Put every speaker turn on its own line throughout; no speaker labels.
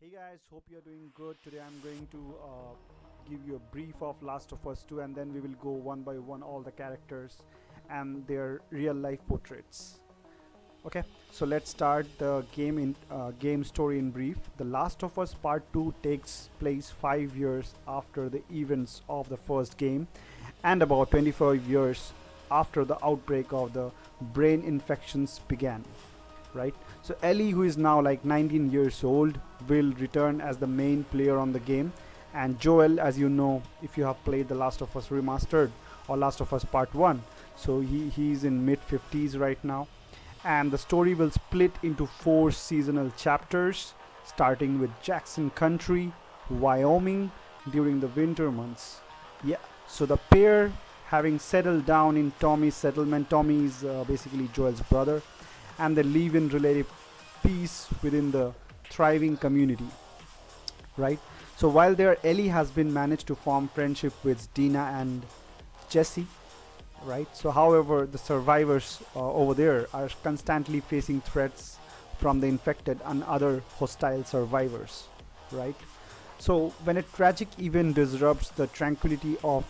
Hey guys, hope you're doing good. Today I'm going to give you a brief of Last of Us 2, and then we will go one by one all the characters and their real life portraits. Okay, so let's start the game story in brief. The Last of Us Part 2 takes place 5 years after the events of the first game and about 25 years after the outbreak of the brain infections began, right? So Ellie, who is now like 19 years old, will return as the main player on the game, and Joel, as you know, if you have played The Last of Us Remastered or Last of Us Part 1, so he's in mid 50s right now, and the story will split into 4 seasonal chapters, starting with Jackson Country, Wyoming, during the winter months. Yeah, so the pair having settled down in Tommy's settlement. Tommy is basically Joel's brother, and they live in relative peace within the thriving community, right? So while there, Ellie has been managed to form friendship with Dina and Jesse, right? So however, the survivors over there are constantly facing threats from the infected and other hostile survivors, right? So when a tragic event disrupts the tranquility of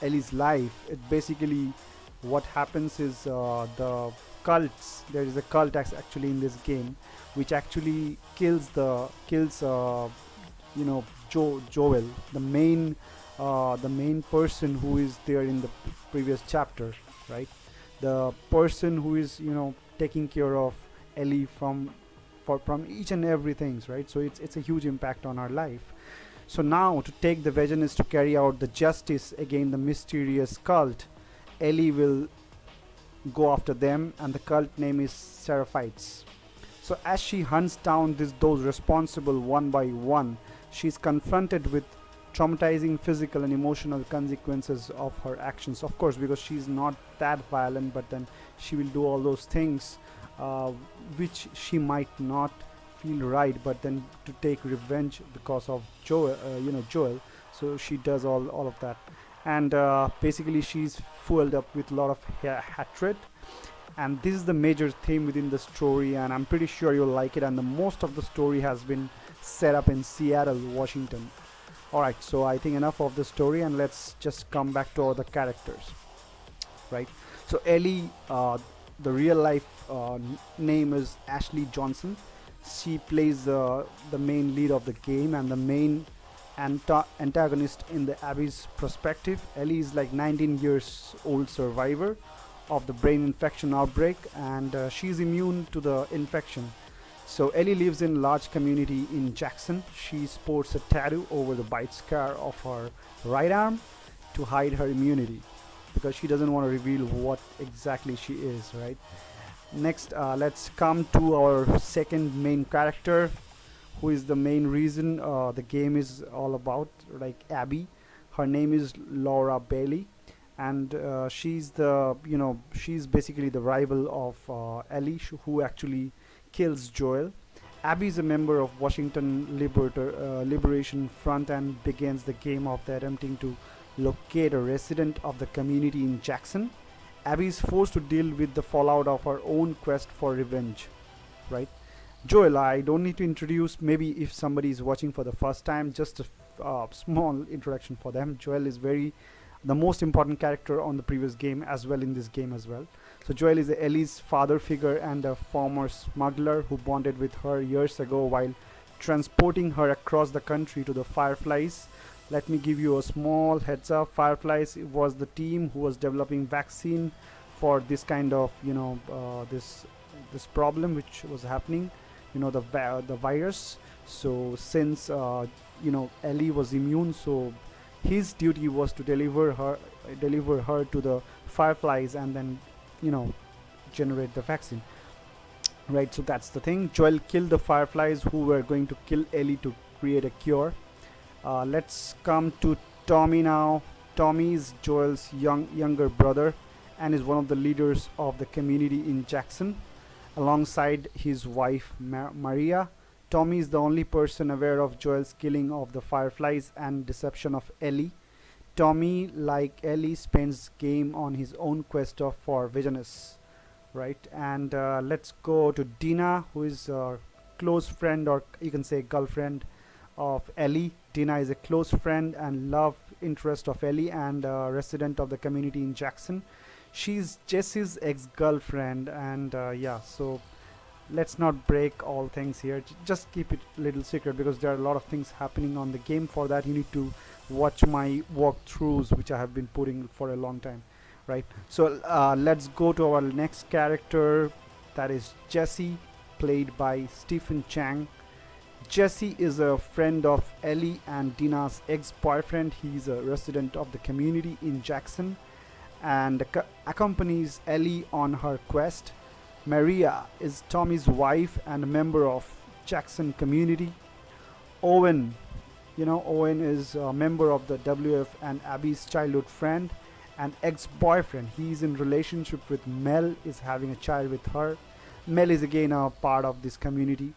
Ellie's life, it basically what happens is the cults. There is a cult actually in this game, which actually kills Joel, the main person who is there in the previous chapter, right? The person who is taking care of Ellie from each and everything, right? So it's a huge impact on our life. So now to take the vision is to carry out the justice against the mysterious cult. Ellie will go after them, and the cult name is Seraphites. So as she hunts down those responsible one by one, she's confronted with traumatizing physical and emotional consequences of her actions. Of course, because she's not that violent, but then she will do all those things uh, which she might not feel right, but then to take revenge because of Joel. So she does all of that, and basically she's fueled up with a lot of hatred, and this is the major theme within the story, and I'm pretty sure you'll like it. And the most of the story has been set up in Seattle, Washington. All right, so I think enough of the story, and let's just come back to all the characters, right? So Ellie, the real life name is Ashley Johnson. She plays the main lead of the game and the main antagonist in the Abby's perspective. Ellie is like 19 years old survivor of the brain infection outbreak, and she's immune to the infection. So Ellie lives in large community in Jackson. She sports a tattoo over the bite scar of her right arm to hide her immunity, because she doesn't want to reveal what exactly she is, right? Next, let's come to our second main character, who is the main reason the game is all about, like Abby. Her name is Laura Bailey, and she's basically the rival of Ellie, who actually kills Joel. Abby is a member of Washington Liberation Front and begins the game of attempting to locate a resident of the community in Jackson. Abby is forced to deal with the fallout of her own quest for revenge, right? Joel, I don't need to introduce, maybe if somebody is watching for the first time, just a small introduction for them. Joel is the most important character on the previous game as well in this game as well. So Joel is Ellie's father figure and a former smuggler who bonded with her years ago while transporting her across the country to the Fireflies. Let me give you a small heads up. Fireflies was the team who was developing vaccine for this kind of this problem which was happening, the virus. So since Ellie was immune, so his duty was to deliver her to the Fireflies and then generate the vaccine, right? So that's the thing. Joel killed the Fireflies who were going to kill Ellie to create a cure. Let's come to Tommy now. Tommy is Joel's younger brother and is one of the leaders of the community in Jackson. Alongside his wife Maria, Tommy is the only person aware of Joel's killing of the Fireflies and deception of Ellie. Tommy, like Ellie, spends game on his own quest for vengeance, right? And let's go to Dina, who is close friend, or you can say girlfriend, of Ellie. Dina is a close friend and love interest of Ellie, and a resident of the community in Jackson. She's Jesse's ex-girlfriend, and yeah, so let's not break all things here. Just keep it a little secret, because there are a lot of things happening on the game. For that, you need to watch my walkthroughs, which I have been putting for a long time, right? So let's go to our next character, that is Jesse, played by Stephen Chang. Jesse is a friend of Ellie and Dina's ex-boyfriend. He's a resident of the community in Jackson and accompanies Ellie on her quest. Maria is Tommy's wife and a member of Jackson community. Owen, Owen is a member of the WF and Abby's childhood friend and ex-boyfriend. He's in relationship with Mel, is having a child with her. Mel is again a part of this community,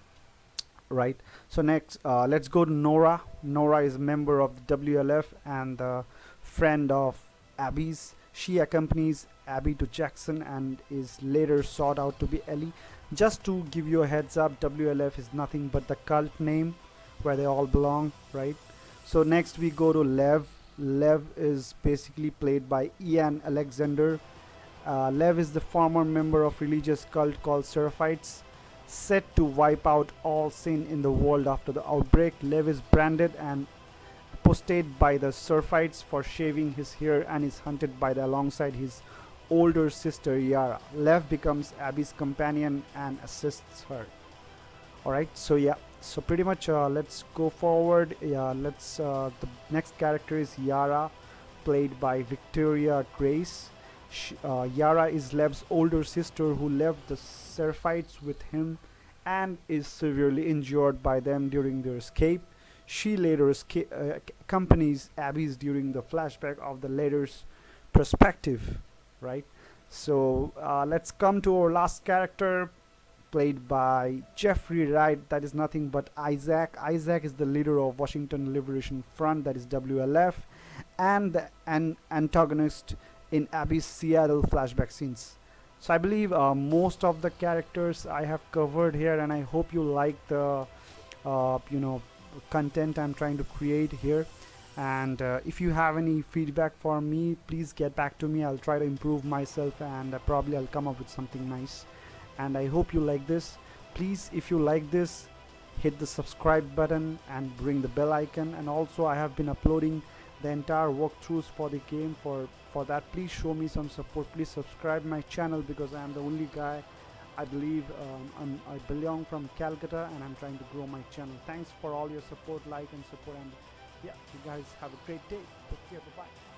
right? So next, let's go to Nora. Nora is a member of the WLF and a friend of Abby's. She accompanies Abby to Jackson and is later sought out to be Ellie. Just to give you a heads up, WLF is nothing but the cult name where they all belong, right? So next we go to Lev. Lev is basically played by Ian Alexander. Lev is the former member of religious cult called Seraphites, set to wipe out all sin in the world after the outbreak. Lev is branded and apostate by the Seraphites for shaving his hair and is hunted by alongside his older sister Yara. Lev becomes Abby's companion and assists her. Alright, so yeah, so pretty much let's go forward. The next character is Yara, played by Victoria Grace. Yara is Lev's older sister who left the Seraphites with him and is severely injured by them during their escape. She later accompanies Abby's during the flashback of the latter's perspective, right? So let's come to our last character, played by Jeffrey Wright. That is nothing but Isaac. Isaac is the leader of Washington Liberation Front, that is WLF, and an antagonist in Abby's Seattle flashback scenes. So I believe most of the characters I have covered here, and I hope you like the content I'm trying to create here. And if you have any feedback for me, please get back to me. I'll try to improve myself, and probably I'll come up with something nice. And I hope you like this. Please, if you like this, hit the subscribe button and ring the bell icon. And also I have been uploading the entire walkthroughs for the game. For that, please show me some support. Please subscribe my channel, because I am the only guy, I believe, I belong from Calcutta, and I'm trying to grow my channel. Thanks for all your support, like and support, and yeah, you guys have a great day. Take care. Bye bye.